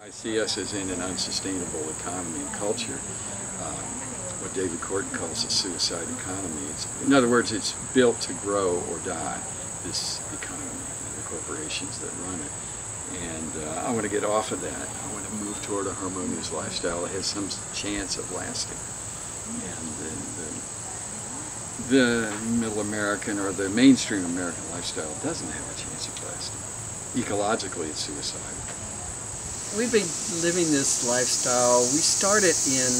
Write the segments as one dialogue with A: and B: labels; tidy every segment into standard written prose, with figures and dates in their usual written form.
A: I see us as in an unsustainable economy and culture, what David Corton calls a suicide economy. In other words, it's built to grow or die, this economy, and the corporations that run it. And I want to get off of that. I want to move toward a harmonious lifestyle that has some chance of lasting. And the middle American or the mainstream American lifestyle doesn't have a chance of lasting. Ecologically, it's suicidal.
B: We've been living this lifestyle. We started in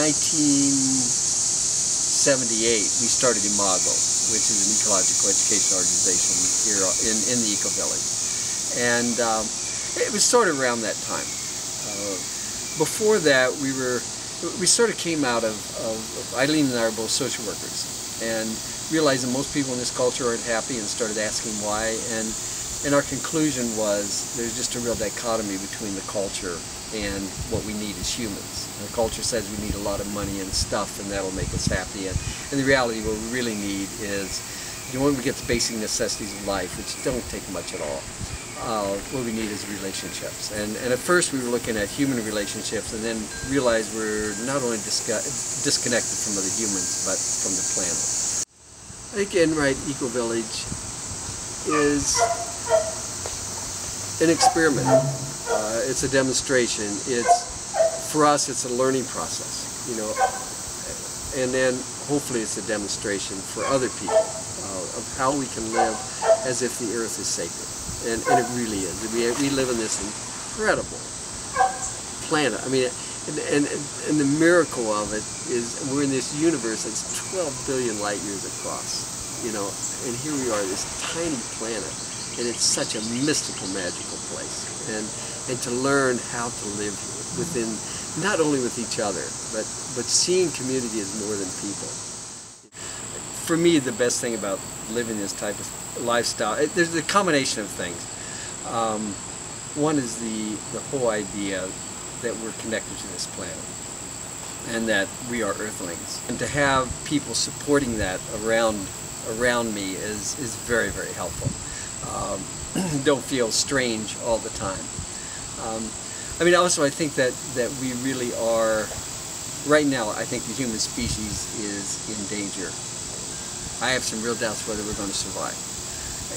B: 1978. We started Imago, which is an ecological education organization here in the Ecovillage. And it was sort of around that time. Before that, we sort of came out of Eileen and I are both social workers, and realized that most people in this culture aren't happy, and started asking why. And our conclusion was there's just a real dichotomy between the culture and what we need as humans. The culture says we need a lot of money and stuff, and that'll make us happy. And the reality, what we really need is, when we get the basic necessities of life, which don't take much at all, what we need is relationships. And at first we were looking at human relationships, and then realized we're not only disconnected from other humans, but from the planet. I think Enright Ecovillage is an experiment. It's a demonstration. For us, it's a learning process, and then hopefully it's a demonstration for other people of how we can live as if the earth is sacred. And it really is. We live in this incredible planet. I mean, and the miracle of it is we're in this universe that's 12 billion light years across, and here we are, this tiny planet, and it's such a mystical, magical place. And to learn how to live within, not only with each other, but seeing community as more than people. For me, the best thing about living this type of lifestyle, there's a combination of things. One is the whole idea that we're connected to this planet, and that we are earthlings. And to have people supporting that around me is very, very helpful. Don't feel strange all the time. Also I think that we really are, right now, I think the human species is in danger. I have some real doubts whether we're going to survive.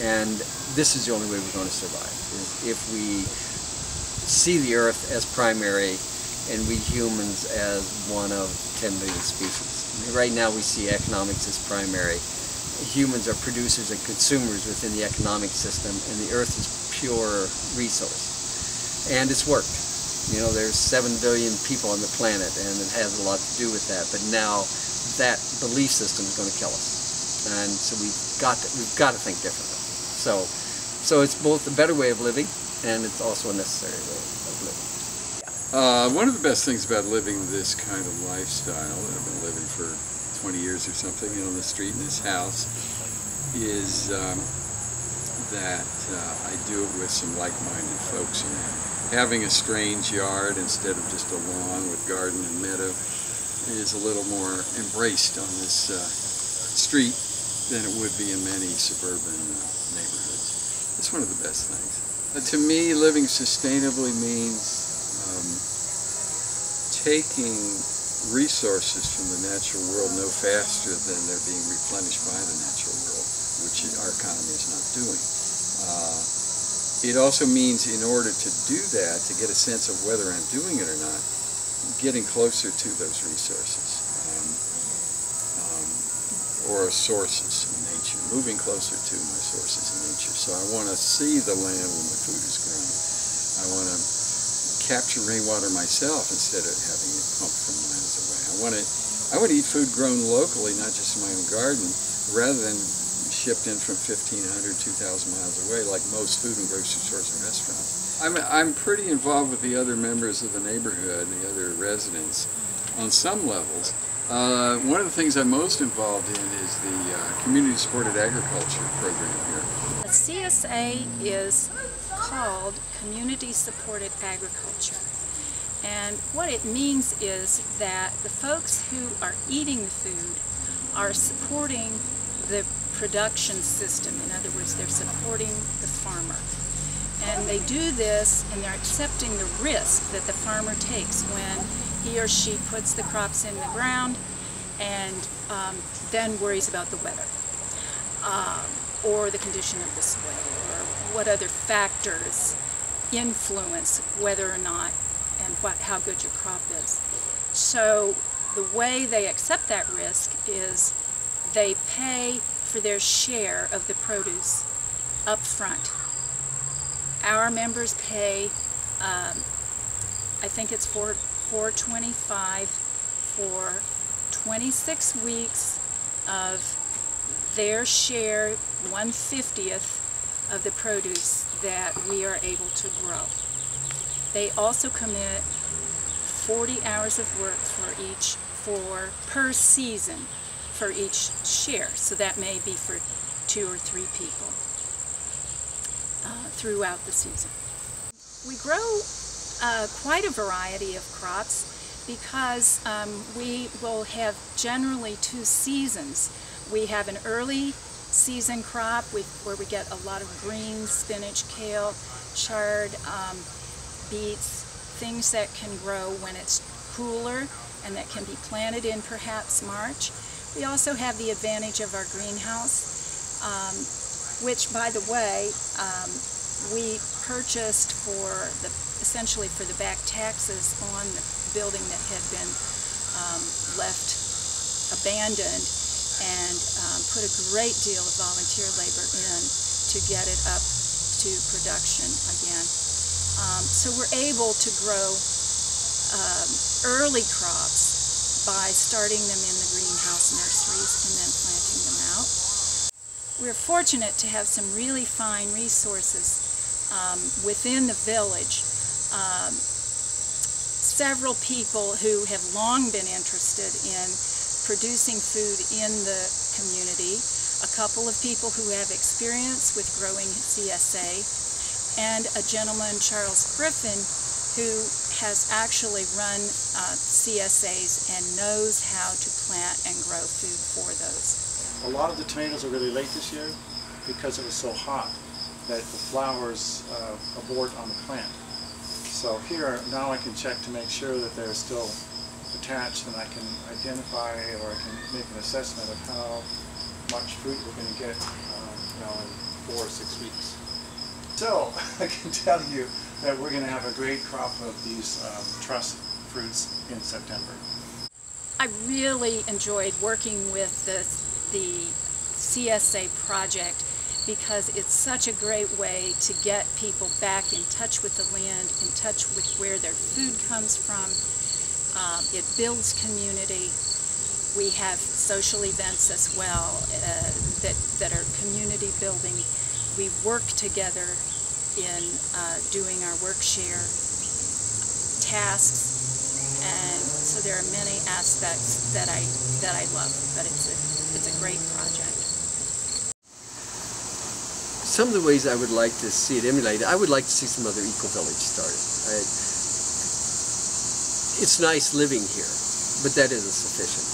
B: And this is the only way we're going to survive, is if we see the earth as primary and we humans as one of 10 million species. Right now we see economics as primary. Humans are producers and consumers within the economic system, and the earth is pure resource. And it's worked. There's 7 billion people on the planet, and it has a lot to do with that. But now that belief system is going to kill us, and so we've got to think differently. So it's both a better way of living, and it's also a necessary way of living.
A: One of the best things about living this kind of lifestyle that I've been living for 20 years or something, on the street in this house, is that I do it with some like-minded folks. Having a strange yard instead of just a lawn with garden and meadow is a little more embraced on this street than it would be in many suburban neighborhoods. It's one of the best things. To me, living sustainably means taking resources from the natural world no faster than they're being replenished by the natural world, which our economy is not doing. It also means, in order to do that, to get a sense of whether I'm doing it or not, getting closer to those resources or sources in nature, moving closer to my sources in nature. So I want to see the land where my food is grown. I want to capture rainwater myself instead of having it pumped from miles away. I want to eat food grown locally, not just in my own garden, rather than shipped in from 1,500, 2,000 miles away, like most food and grocery stores and restaurants. I'm pretty involved with the other members of the neighborhood, the other residents, on some levels. One of the things I'm most involved in is the community-supported agriculture program here.
C: The CSA is called Community-Supported Agriculture. And what it means is that the folks who are eating the food are supporting the production system. In other words, they're supporting the farmer. And And they do this, and they're accepting the risk that the farmer takes when he or she puts the crops in the ground and then worries about the weather or the condition of the soil, or what other factors influence whether or not and how good your crop is. So the way they accept that risk is they pay for their share of the produce up front. Our members pay, I think it's $4.25 for 26 weeks of their share, 1/50th of the produce that we are able to grow. They also commit 40 hours of work per season for each share. So that may be for 2 or 3 people throughout the season. We grow quite a variety of crops because we will have generally 2 seasons. We have an early season crop where we get a lot of greens, spinach, kale, chard, beets, things that can grow when it's cooler and that can be planted in perhaps March. We also have the advantage of our greenhouse, which, by the way, we purchased essentially for the back taxes on the building that had been left abandoned, and put a great deal of volunteer labor in to get it up to production again. So we're able to grow early crops by starting them in the greenhouse nurseries and then planting them out. We're fortunate to have some really fine resources within the village. Several people who have long been interested in producing food in the community, a couple of people who have experience with growing CSA, and a gentleman, Charles Griffin, who has actually run CSAs and knows how to plant and grow food for those.
D: A lot of the tomatoes are really late this year because it was so hot that the flowers abort on the plant. So here, now I can check to make sure that they're still attached, and I can identify, or I can make an assessment of how much fruit we're going to get in 4 or 6 weeks. So I can tell you that we're going to have a great crop of these truss fruits in September.
C: I really enjoyed working with the CSA project because it's such a great way to get people back in touch with the land, in touch with where their food comes from. It builds community. We have social events as well that are community building. We work together in doing our work share tasks, and so there are many aspects that I love, but it's a great project.
B: Some of the ways I would like to see it emulated, I would like to see some other eco-village started. It's nice living here, but that isn't sufficient.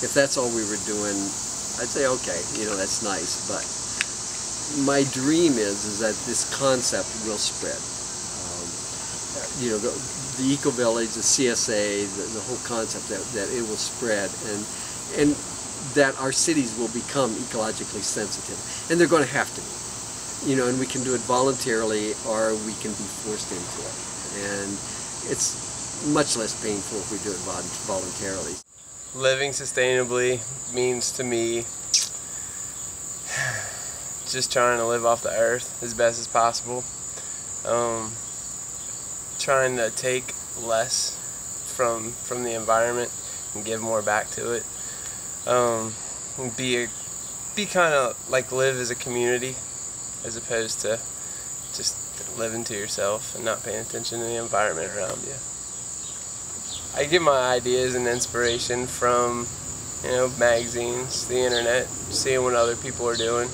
B: If that's all we were doing, I'd say, okay, that's nice, but my dream is that this concept will spread. The eco-village, the CSA, the whole concept that it will spread, and that our cities will become ecologically sensitive, and they're going to have to be. And we can do it voluntarily, or we can be forced into it. And it's much less painful if we do it voluntarily.
E: Living sustainably means to me just trying to live off the earth as best as possible. Trying to take less from the environment and give more back to it. Be kind of like live as a community, as opposed to just living to yourself and not paying attention to the environment around you. I get my ideas and inspiration from, magazines, the internet, seeing what other people are doing.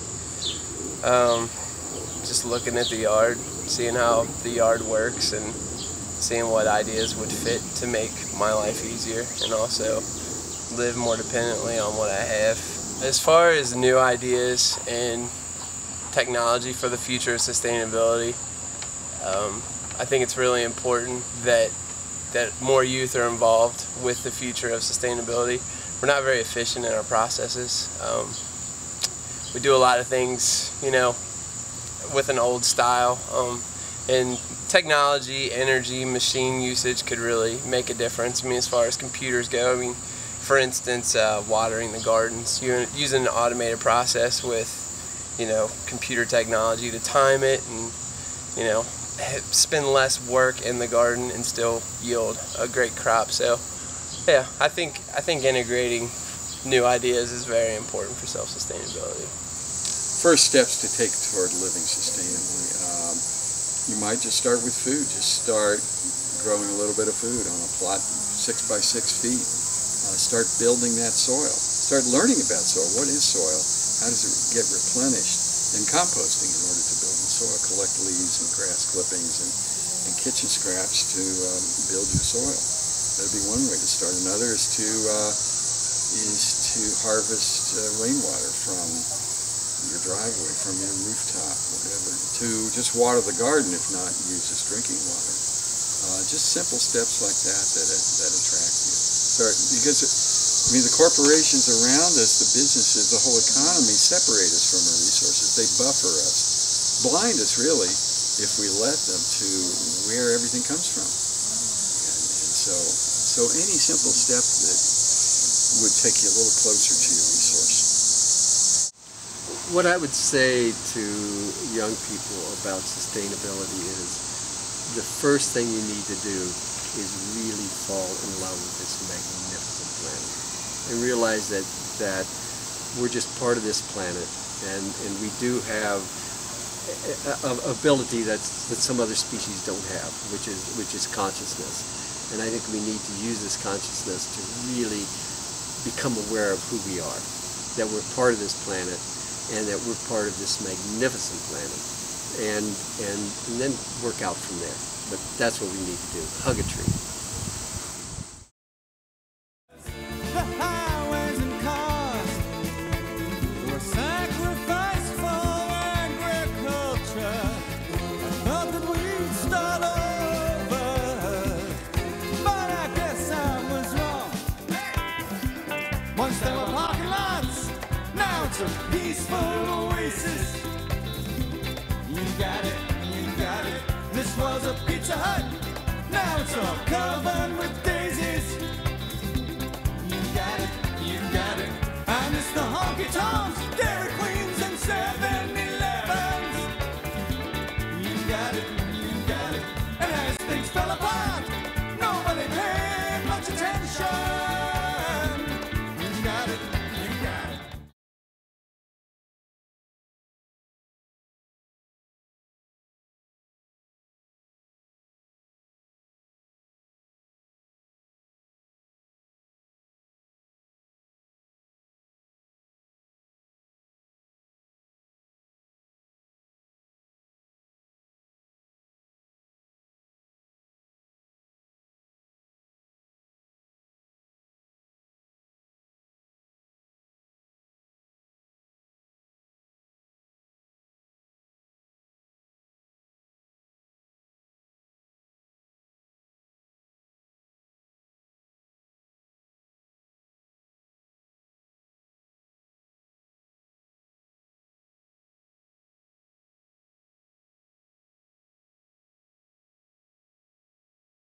E: Just looking at the yard, seeing how the yard works, and seeing what ideas would fit to make my life easier and also live more dependently on what I have. As far as new ideas and technology for the future of sustainability, I think it's really important that more youth are involved with the future of sustainability. We're not very efficient in our processes. We do a lot of things, you know, with an old style. And technology, energy, machine usage could really make a difference. I mean, as far as computers go, I mean, for instance, watering the gardens, you're using an automated process with, you know, computer technology to time it and, you know, spend less work in the garden and still yield a great crop. So yeah, I think integrating new ideas is very important for self-sustainability.
A: First steps to take toward living sustainably. You might just start with food. Just start growing a little bit of food on a plot 6 by 6 feet. Start building that soil. Start learning about soil. What is soil? How does it get replenished? And composting in order to build the soil. Collect leaves and grass clippings and kitchen scraps to build your soil. That'd be one way to start. Another is to harvest rainwater from your driveway, from your rooftop, whatever. To just water the garden, if not use as drinking water. Just simple steps like that attract you. Because I mean, the corporations around us, the businesses, the whole economy separate us from our resources. They buffer us, blind us really, if we let them to where everything comes from. And so any simple step that would take you a little closer to your resource.
B: What I would say to young people about sustainability is the first thing you need to do is really fall in love with this magnificent planet and realize that we're just part of this planet, and we do have an ability that some other species don't have, which is consciousness. And I think we need to use this consciousness to really become aware of who we are, that we're part of this planet, and that we're part of this magnificent planet, and then work out from there. But that's what we need to do. Hug a tree.
F: The highways and cars were sacrificed for agriculture. I thought that we'd start over, but I guess I was wrong. Once there were parking lots, now it's a peaceful oasis. You got it, you got it. This was a Pizza Hut, now it's all covered with